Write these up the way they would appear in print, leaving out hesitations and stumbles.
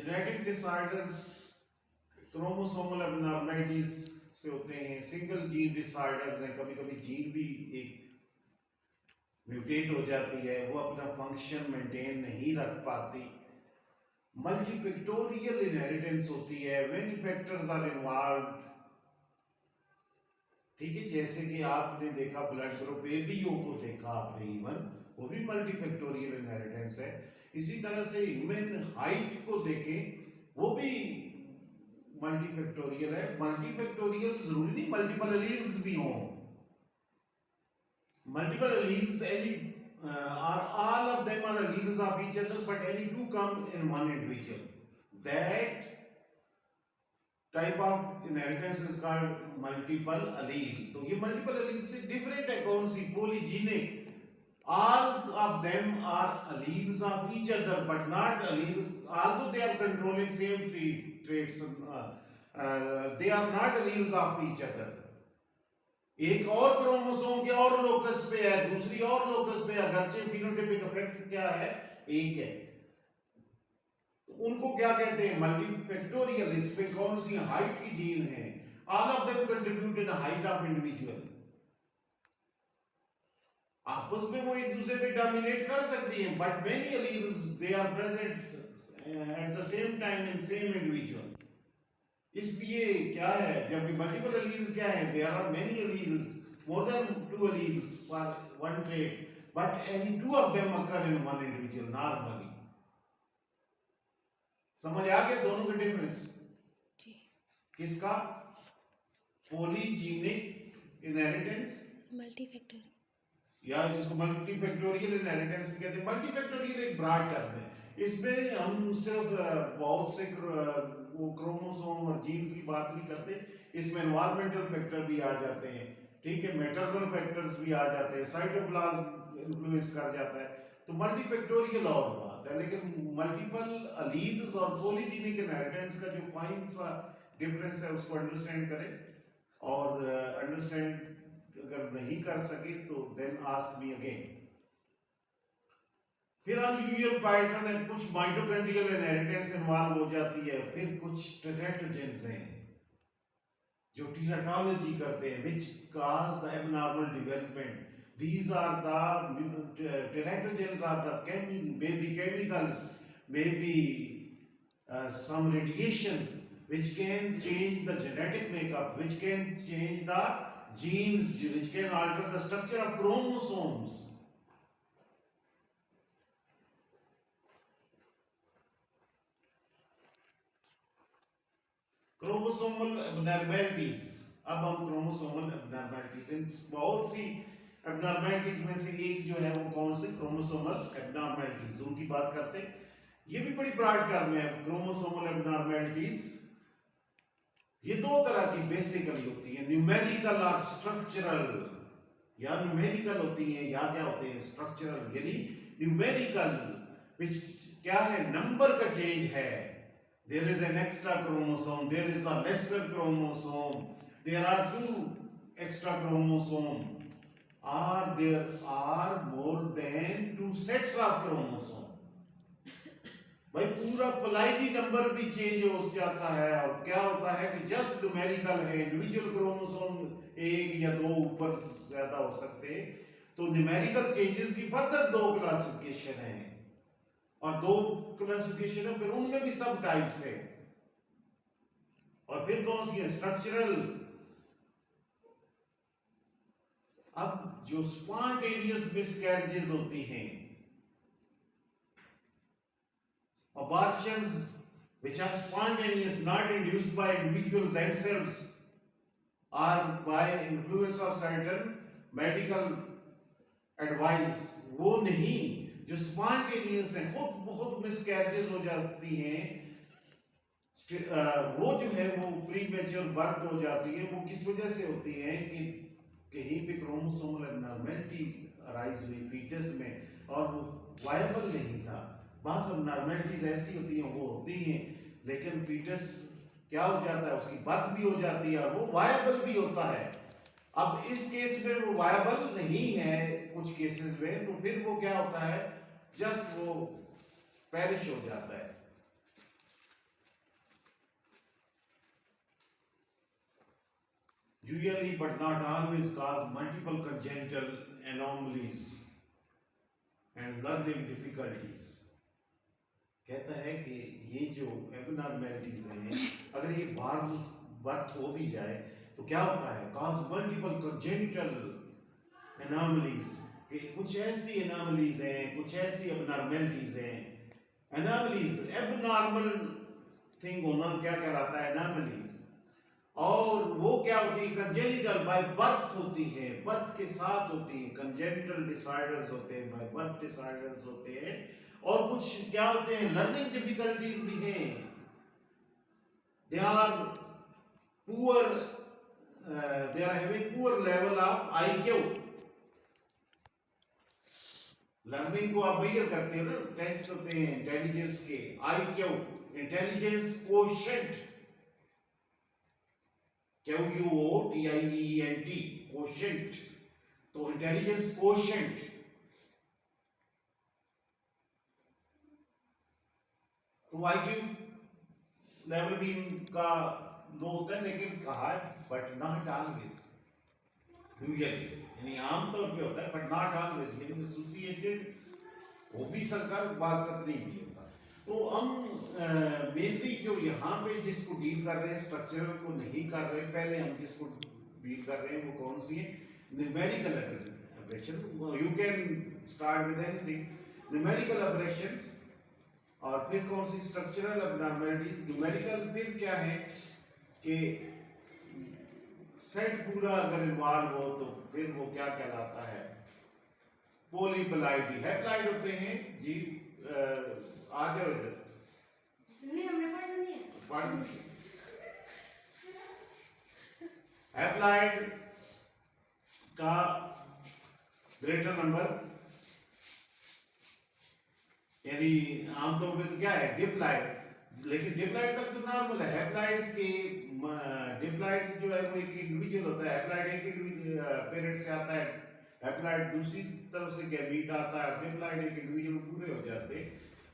Genetic disorders chromosomal abnormalities से होते हैं, सिंगल जीन डिसऑर्डर्स हैं, कभी कभी जीन भी एक म्यूटेट हो जाती है, वो अपना फंक्शन मेंटेन नहीं रख पाती। मल्टीफैक्टोरियल इनहेरिटेंस होती है, मेनी फैक्टर्स आर इन्वॉल्व्ड। ठीक है, जैसे कि आपने देखा ब्लड ग्रुप एबीओ को देखा आपने, इवन वो भी मल्टीफैक्टोरियल इनहेरिटेंस है। इसी तरह से ह्यूमन हाइट को देखें, वो भी मल्टीफैक्टोरियल है। मल्टीफैक्टोरियल जरूरी नहीं मल्टीपल एलील्स भी हों। Multiple alleles, are all of them are alleles of each other, but any two come in one individual. That type of inheritance is called multiple allele. तो ये multiple allele से different है कौन सी? Polygenic. All of them are alleles of each other, but not alleles. Although they are controlling same traits, they are not alleles of each other. एक और chromosome के और locus पे है, दूसरी और लोकस पे है, अगरचे फिनोटाइपिक इफेक्ट क्या है, एक है। तो उनको क्या कहते हैं? मल्टीफैक्टोरियल। इसमें कौन सी हाइट की जीन है? All of them contribute in height of individual. आपस में वो एक दूसरे पे डोमिनेट कर सकती हैं, but many alleles they are present at the same time in same individual. इसलिए क्या है, जब भी मल्टीपल एलील्स क्या है, there are many alleles, more than 2 alleles for one trait, but any 2 of them occur in one individual normally. समझ आ गया दोनों का डिफरेंस? किसका? पॉलीजीनिक इनहेरिटेंस, मल्टीफैक्टर, या जिसको मल्टीफैक्टोरियल इनहेरिटेंस भी कहते हैं। मल्टीफैक्टोरियल एक ब्रॉड टर्म है, इसमें हम सिर्फ बहुत से वो क्रोमोसोम और जीन्स की बात नहीं करते, इसमें एनवायरमेंटल फैक्टर भी आ जाते हैं। ठीक है, मैटरनल फैक्टर्स भी आ जाते हैं, साइटोप्लाज्म इन्फ्लुएंस कर जाता है। तो मल्टीफैक्टोरियल और बात है, लेकिन मल्टीपल एलील्स और पॉलीजेनिक इनहेरिटेंस का जो फाइन सा डिफरेंस है उसको अंडरस्टैंड करें। और अंडरस्टैंड अगर नहीं कर सके तो देन आस्क मी अगेन। फिर अनयूजुअल पैटर्न है, कुछ माइटोकॉन्ड्रियल इनहेरिटेंस इन्वॉल्व हो जाती है, फिर कुछ टेरेटोजेंस हैं जो टीरेटोलॉजी करते हैं, which cause the abnormal development. These are the teratogens are the maybe chemicals, maybe some radiations which can change the genetic makeup, which can change the genes, which can alter the structure of chromosomes. Chromosomal abnormalities. अब हम chromosomal abnormalities, बहुत सी abnormalities में से एक जो है वो कौन सी? क्रोमोसोमल एबनॉर्मलिटीज, उनकी बात करते हैं। ये भी बड़ी ब्रॉड टर्म है क्रोमोसोमल एबनॉर्मलिटीज। ये दो तरह की बेसिकली होती है, न्यूमेरिकल और स्ट्रक्चरल। या न्यूमेरिकल होती है या क्या होते हैं? स्ट्रक्चरल। यानी न्यूमेरिकल विच क्या है? नंबर का चेंज है। There is an extra chromosome, there is a lesser chromosome, there are 2 extra chromosomes, or there are more than 2 sets of chromosome. भाई पूरा पोलाइटी नंबर भी चेंज हो जाता है। और क्या होता है कि जस्ट न्यूमेरिकल है, इंडिविजुअल क्रोमोसोम 1 या 2 ऊपर ज्यादा हो सकते हैं। तो न्यूमेरिकल चेंजेस की फर्दर 2 क्लासिफिकेशन है, और 2 क्लासिफिकेशन है, फिर उनमें भी सब टाइप्स है। और फिर कौन सी है? स्ट्रक्चरल। अब जो स्पॉन्टेनियस मिसकैरेजेस होती हैं, abortions which are spontaneous, not induced by individual themselves or by influence of certain medical advice, वो नहीं। जो स्पॉन्टेनियस है, खुद बहुत मिसकैरेजेस हो जाती हैं, वो जो है वो प्रीमेच्योर बर्थ हो जाती है। वो किस वजह से होती है कि कहीं पे क्रोमोसोमल एबनॉर्मलिटी अराइज हुई फीटस में और वो वायबल नहीं था। बहुत एबनॉर्मलिटीज ऐसी होती हैं, वो होती हैं, लेकिन फीटस क्या हो जाता है, उसकी बर्थ भी हो जाती है और वो वायबल भी होता है। अब इस केस में वो वायबल नहीं है कुछ केसेस में, तो फिर वो क्या होता है? जस्ट वो पेरिश हो जाता है। usually but not always cause multiple congenital anomalies and learning difficulties। कहता है कि ये जो एबनॉर्मेलिटीज हैं, अगर ये बार बर्थ हो भी जाए तो क्या होता है, कॉज मल्टीपल कंजेनिटल एनॉमलीज, कि कुछ ऐसी एनॉमलीज हैं, कुछ ऐसी एबनॉर्मेलिटीज हैं। एनॉमलीज, एबनॉर्मल थिंग होना क्या कहलाता है, एनॉमलीज। और वो क्या होती है, कंजेनिटल बाय बर्थ होती है, बर्थ के साथ होती है। कंजेनिटल डिसऑर्डर्स होते हैं, बाय बर्थ डिसऑर्डर्स होते हैं। और कुछ क्या होते हैं, लर्निंग डिफिकल्टीज भी हैं। They are poor, they are having poor level of IQ. Learning को आप मेजर करते हो ना, टेस्ट करते हैं इंटेलिजेंस के, IQ, intelligence quotient, QUOTIENT, quotient. तो इंटेलिजेंस कोशेंट, तो आईक्यू लेवल भी इनका लो होता है, लेकिन कहा है बट नॉट ऑलवेज, यूजुअली, यानी आमतौर पे होता है बट नॉट ऑलवेज, यानी एसोसिएटेड हो भी सकता है, बाज़ नहीं भी होता। तो हम मेनली जो यहाँ पे जिसको डील कर रहे हैं, स्ट्रक्चरल को नहीं कर रहे, पहले हम जिसको डील कर रहे हैं वो कौन सी है, numerical operation. You can start with anything, numerical operations. और फिर कौन सी, स्ट्रक्चरल एबनॉर्मलिटीज। न्यूमेरिकल फिर क्या है कि सेट पूरा अगर इन्वॉल्व हो तो फिर वो क्या कहलाता है, पॉलीप्लाइडी। हैप्लाइड होते हैं जी, आ जाओ इधर, नहीं हमने पढ़ा नहीं है, पढ़। हैप्लाइड का ग्रेटर नंबर, यानी आमतौर पे तो क्या है, डिप्लाइड, लेकिन डिप्लाइड तक तो नॉर्मल है। हैप्लाइड के, डिप्लाइड जो है वो एक इंडिविजुअल होता है, हैप्लाइड एक पेरेंट से आता है, हैप्लाइड दूसरी तरफ से गैमीट आता है, डिप्लाइड एक इंडिविजुअल पूरे हो जाते हैं।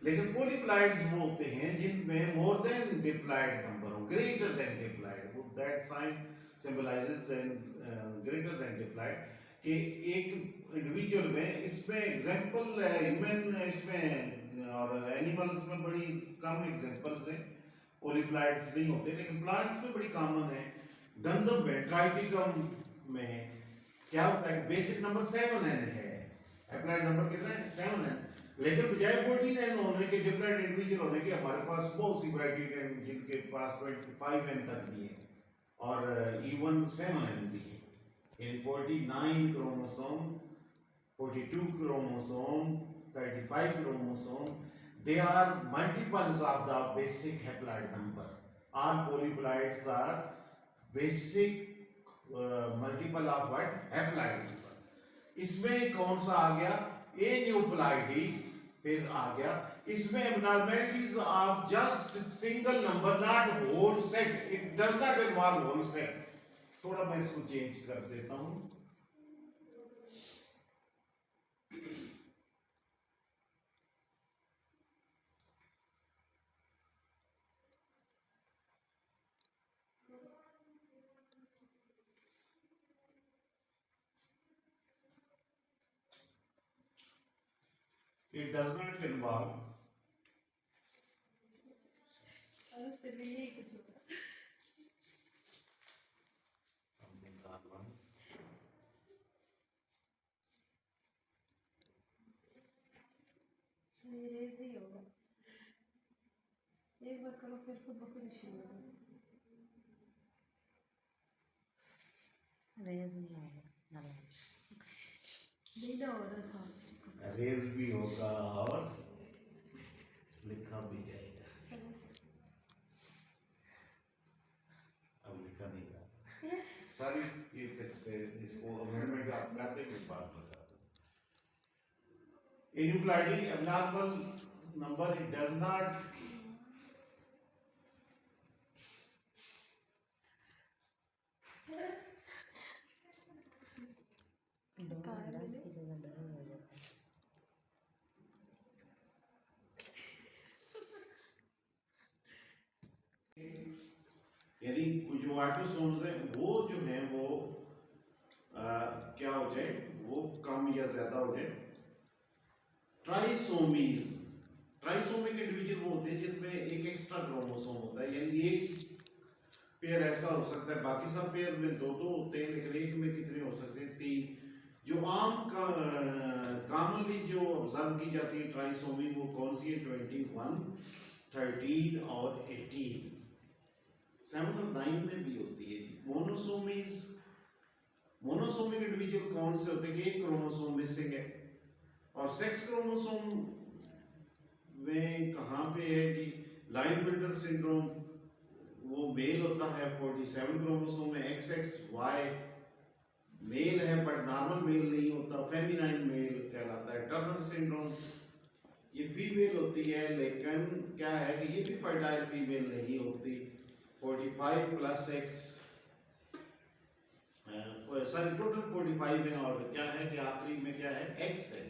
लेकिन पॉलीप्लाइड्स वो होते हैं जिनमें मोर देन डिप्लाइड नंबर हो, ग्रेटर देन डिप्लाइड, वो that sign symbolises then greater than diploid, कि एक इंडिविजुअल में, इसमें एग्जांपल है ह्यूमन इसमें और एनिमल्स में बड़ी कम एग्जांपल्स हैं, पॉलीप्लाइड्स नहीं होते, लेकिन प्लांट्स में बड़ी कॉमन है। गंधम में, ट्राइटिकम में क्या होता है, बेसिक नंबर 7n है, एप्लाइड नंबर कितना है, 7n। लेकिन बजाय 14n होने के, डिफरेंट इंडिविजुअल होने के, हमारे पास बहुत सी वैरायटी हैं जिनके पास 25n तक भी है और इवन 7n भी है। इन 49 chromosome, 42 chromosome, 35 chromosome, they are multiples of the basic haploid number. All polyploids are basic multiple of what, haploid number। इसमें कौन सा आ गया, एन्यूप्लॉइडी, फिर आ गया इसमें abnormalities of just single number, not whole set, it does not involve whole set। थोड़ा मैं इसको चेंज कर देता हूं, it does not involve, और उससे भी यही कुछ होगा। something carbon, ये रेज नहीं होगा, एक बार करो फिर खुद ब खुद इशू होगा। रेज नहीं होगा, नीला हो रहा था, रेज भी होगा और लिखा भी जाएगा। अब लिखा नहीं रहा, सारी ये इसको अमेंडमेंट आप करते के बाद बताते हैं। Aneuploidy abnormal number, it does not डस की जगह डस हो जाता है। यानी जो ऑटोसोम्स है वो जो है वो जाए, वो कम या ज्यादा हो जाए। ट्राइसोमीज, ट्राइसोमिक इंडिविजुअल वो होते हैं जिनमें एक एक्स्ट्रा क्रोमोसोम होता है, यानी एक पेयर ऐसा हो सकता है, बाकी सब पेयर में दो दो होते हैं, लेकिन एक में कितने हो सकते हैं, तीन। जो आम का कॉमनली जो ऑब्जर्व की जाती है ट्राइसोमी, वो कौन सी है, 21, 13 और 18। 7 और 9 में भी होती है। मोनोसोमीज, मोनोसोमिक इंडिविजुअल कौन से होते हैं, एक क्रोमोसोम मिसिंग है। और सेक्स क्रोमोसोम में कहाँ पे है जी, लाइन बिल्डर सिंड्रोम, वो मेल होता है 47 क्रोमोसोम में, XXY मेल है बट नॉर्मल मेल नहीं होता, फेमिनाइन मेल कहलाता है। टर्नर सिंड्रोम ये फीमेल होती है, लेकिन क्या है कि ये भी फर्टाइल फीमेल नहीं होती। 45 प्लस X, सॉरी टोटल 45 है, और क्या है कि आखिरी में क्या है, X है,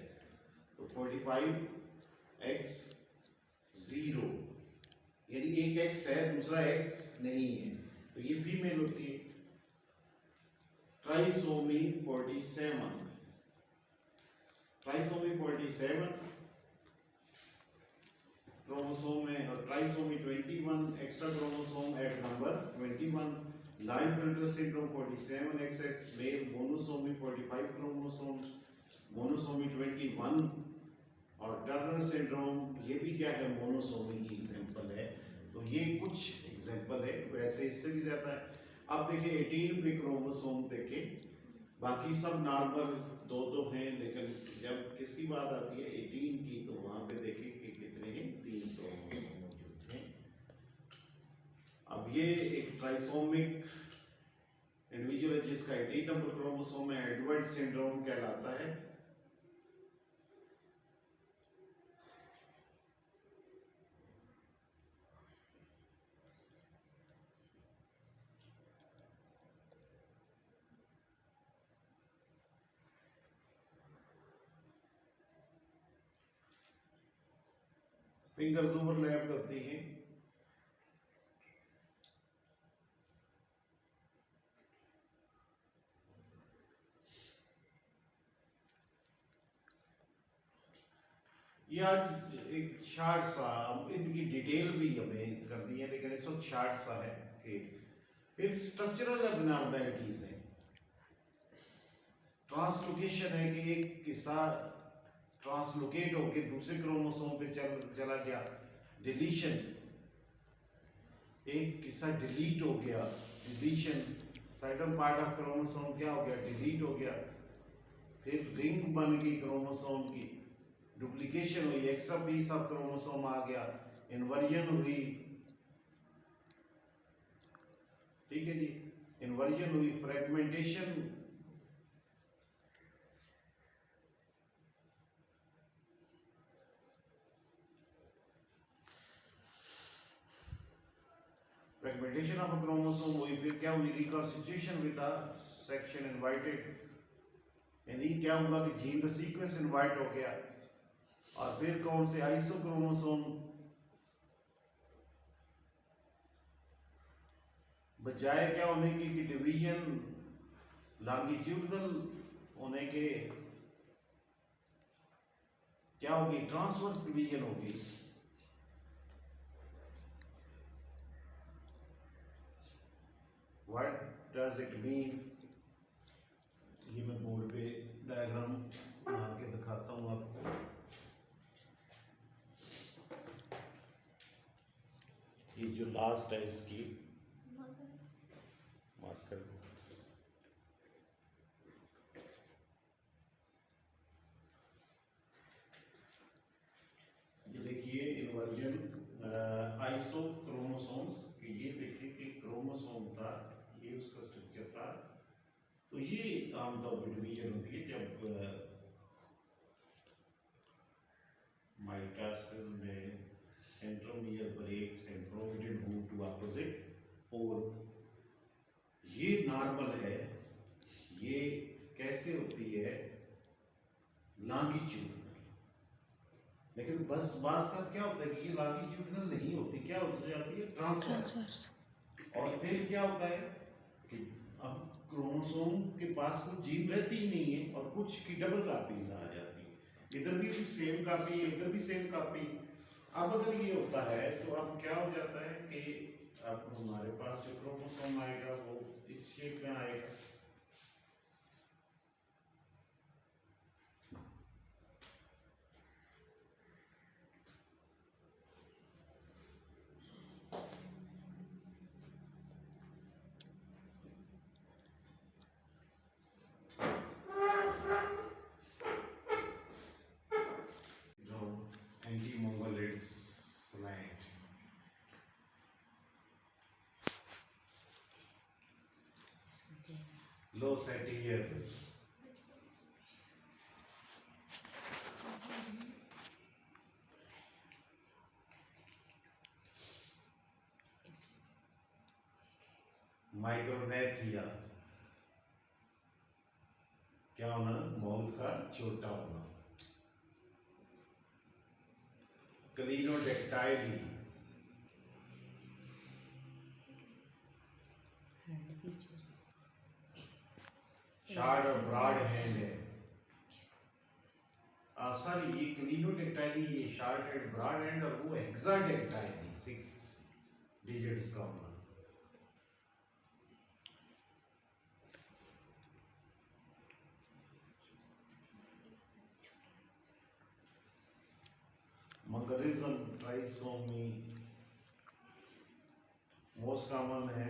तो 45X 0, यदि एक X है दूसरा X नहीं है, तो ये फीमेल होती है। ट्राइसोमी 47, ट्राइसोमी 47 क्रोमोसोम में, और trisomy 21 extra chromosome at number 21। Klinefelter syndrome 47XX male, monosomy 45 chromosome, monosomy 21, और टर्नर सिंड्रोम ये भी क्या है, मोनोसोमी की एग्जांपल है। तो ये कुछ एग्जांपल है, वैसे इससे भी ज्यादा है। अब देखिए 18 पे क्रोमोसोम देखें, बाकी सब नॉर्मल दो दो हैं, लेकिन जब किसकी बात आती है 18 की, तो वहां पे देखें कि कितने हैं, 3 क्रोमोसोम मौजूद हैं। अब ये एक ट्राइसोमिक इंडिविजुअल है जिसका 18 नंबर क्रोमोसोम है, एडवर्ड सिंड्रोम कहलाता है। फिंगर्स ओवरलैप्ड होती हैं। ये आज एक शार्ट सा, इनकी डिटेल भी हमें करनी है, लेकिन इस वक्त शार्ट सा है कि फिर स्ट्रक्चरल एबनॉर्मैलिटीज हैं। ट्रांसलोकेशन है कि एक किस्सा ट्रांसलोकेट होके दूसरे क्रोमोसोम पे चला गया। डिलीशन, एक किस्सा डिलीट हो गया, deletion, certain part of chromosome क्या हो गया, डिलीट हो गया। फिर रिंग बन गई क्रोमोसोम की, डुप्लीकेशन हुई, एक्स्ट्रा पीस ऑफ क्रोमोसोम आ गया, इन्वर्जन हुई, ठीक है जी, इन्वर्जन हुई, fragmentation, fragmentation of a chromosome हुई। फिर क्या हुई, reconstitution with a section invited, यानी क्या हुआ कि जीन का सीक्वेंस इनवाइट हो गया। और फिर कौन से आइसोक्रोमोसोम, बजाय क्या होने की कि डिवीजन लॉन्गिट्यूडनल होने के, क्या होगी, ट्रांसवर्स डिवीजन होगी। व्हाट डज इट मीन, ये मैं बोर्ड पे डायग्राम बना के दिखाता हूँ आपको। ये जो लास्ट है इसकी मार्कर, ये देखिए इन्वर्जन आइसोक्रोमोसोम्स, ये देखिए कि क्रोमोसोम था, ये उसका स्ट्रक्चर था। तो ये आमतौर पर डिवीजन होती है जब माइटोसिस में centromere breaks and provident move to opposite pole. ये नॉर्मल है, ये कैसे होती है, लॉन्गिट्यूडनल। लेकिन बस बात का क्या होता है कि ये लॉन्गिट्यूडनल नहीं होती, क्या हो जाती है, ट्रांसवर्स। और फिर क्या होता है कि अब क्रोमोसोम के पास कुछ जीन रहती ही नहीं है और कुछ की डबल कापीज आ जाती है, इधर भी सेम कापी, इधर भी सेम कापी। अब अगर ये होता है तो अब क्या हो जाता है कि अब हमारे पास जो क्रोमोसोम आएगा वो इस शेप में आएगा। Anti-mongoloids slide. Low set years. Micronathia. क्या होना? माउथ का छोटा होना। क्लिनोडेक्टाइली, हैंड फीचर्स, शार्ट और ब्रॉड हैंड है। सॉरी, ये क्लिनोडेक्टाइली, ये शार्ट एंड ब्रॉड हैंड, और वो हेक्साडेक्टाइली 6 डिजिट्स का होना। मंगलिज्म ट्राइसोमी मोस्ट कॉमन है,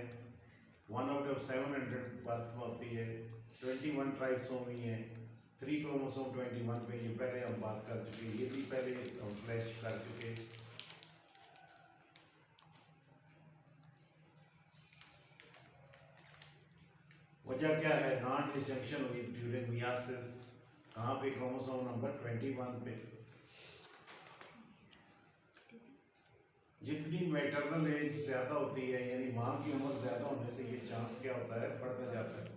1 आउट ऑफ 700 बर्थ में होती है। 21 ट्राइसोमी है, 3 क्रोमोसोम 21 पे, ये पहले हम बात कर चुके, ये भी पहले हम फ्लैश कर चुके। वजह क्या है? नॉन डिसजंक्शन हुई ड्यूरिंग मियासिस। कहाँ पे? क्रोमोसोम नंबर 21 पे। जितनी मैटरनल एज ज्यादा होती है, यानी माँ की उम्र ज्यादा होने से ये चांस क्या होता है? बढ़ता जाता है।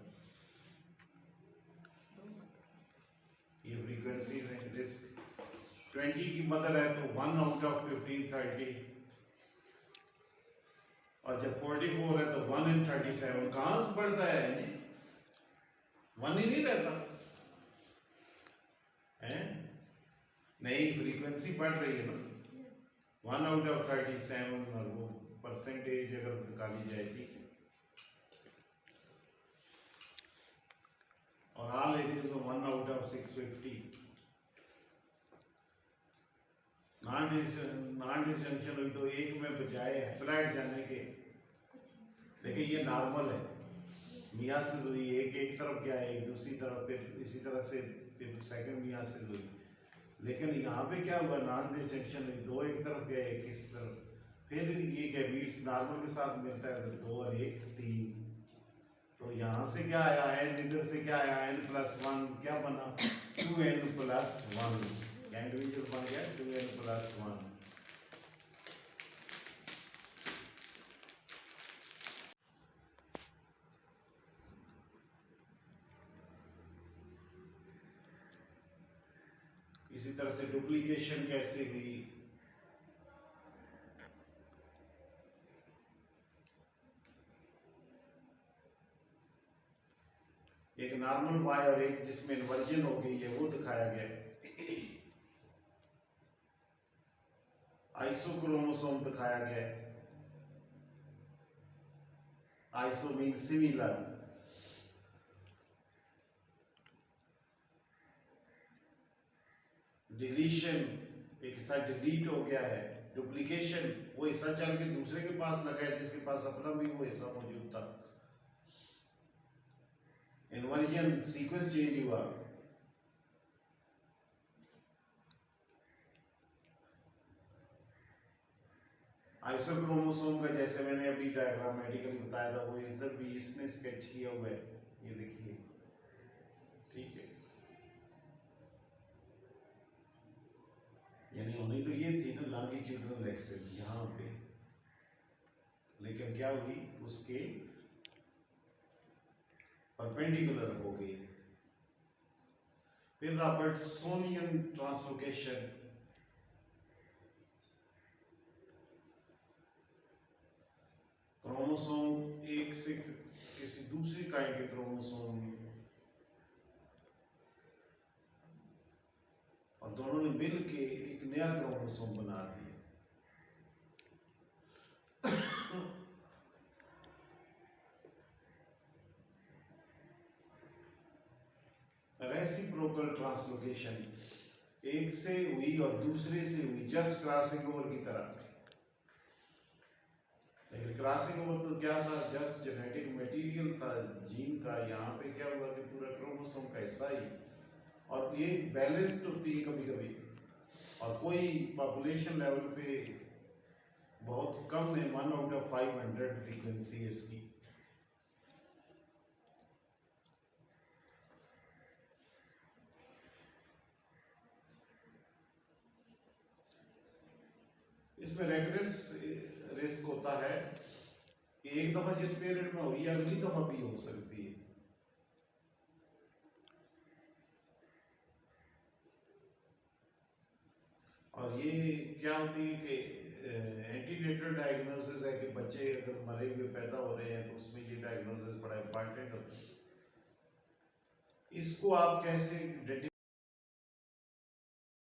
ये फ्रीक्वेंसीज हैं। रिस्क 20 की मदर है तो 1 आउट ऑफ 15 30, और जब 44 है तो 1 in 37। कहाँ से बढ़ता है? 1 ही नहीं रहता है। नहीं, फ्रीक्वेंसी बढ़ रही है ना। 1 आउट ऑफ 37, और वो परसेंटेज अगर निकाली जाएगी, और ऑल एजेस में 1 आउट ऑफ 650। नॉन डिसजंक्शन हुई तो एक में बजाय हैप्लॉइड जाने के, देखिए ये नॉर्मल है। मियासिस हुई, एक तरफ गया, एक दूसरी तरफ, फिर इसी तरह से फिर सेकंड मियासिस हुई। लेकिन यहाँ पे क्या हुआ? नॉन डिसजंक्शन हुई, 2 एक तरफ गया, एक इस तरफ, फिर ये गैमीट्स नॉर्मल के साथ मिलता है तो 2 और 1 3। तो यहाँ से क्या आया? n, इधर से क्या आया? n+1, क्या बना? 2n+1, इंडिविजुअल बन गया 2n+1। इसी तरह से डुप्लीकेशन कैसे हुई? एक नॉर्मल वाई और एक जिसमें इन्वर्जन हो गई है, वो दिखाया गया। आइसोक्रोमोसोम दिखाया गया। Iso mean similar. डिलीशन, एक हिस्सा डिलीट हो गया है। डुप्लीकेशन, वो हिस्सा चल के दूसरे के पास लगा है जिसके पास अपना भी वो हिस्सा मौजूद था। इन्वर्जन, सीक्वेंस चेंज हुआ। आइसोक्रोमोसोम का जैसे मैंने अभी डायग्रामेटिकली बताया था, वो इधर भी इसने स्केच किया हुआ है, ये देखिए, ठीक है। यानी होनी तो ये थी ना लॉन्गिट्यूडिनल एक्सिस यहाँ पे, लेकिन क्या हुई? उसके परपेंडिकुलर हो गई। फिर रॉबर्टसोनियन ट्रांसलोकेशन, क्रोमोसोम एक से किसी दूसरी काइंड के क्रोमोसोम और दोनों ने मिल के एक नया क्रोमोसोम बना दिया। रेसिप्रोकल ट्रांसलोकेशन, एक से हुई और दूसरे से हुई, जस्ट क्रॉसिंग ओवर की तरह। लेकिन क्रॉसिंग ओवर तो क्या था, जस्ट जेनेटिक मटेरियल था जीन का। यहाँ पे क्या हुआ कि पूरा क्रोमोसोम का हिस्सा ही, और ये बैलेंस्ड होती है कभी कभी, और कोई पॉपुलेशन लेवल पे बहुत कम है, 1/500 फ्रीक्वेंसी है इसकी। इसमें रेग्रेस रिस्क होता है कि एक दफा जिस पीरियड में हुई अगली दफा भी हो सकती है। और ये क्या होती है कि एंटीनेटल डायग्नोसिस है कि बच्चे अगर मरे हुए पैदा हो रहे हैं तो उसमें ये डायग्नोसिस बड़ा इंपॉर्टेंट होता है। इसको आप कैसे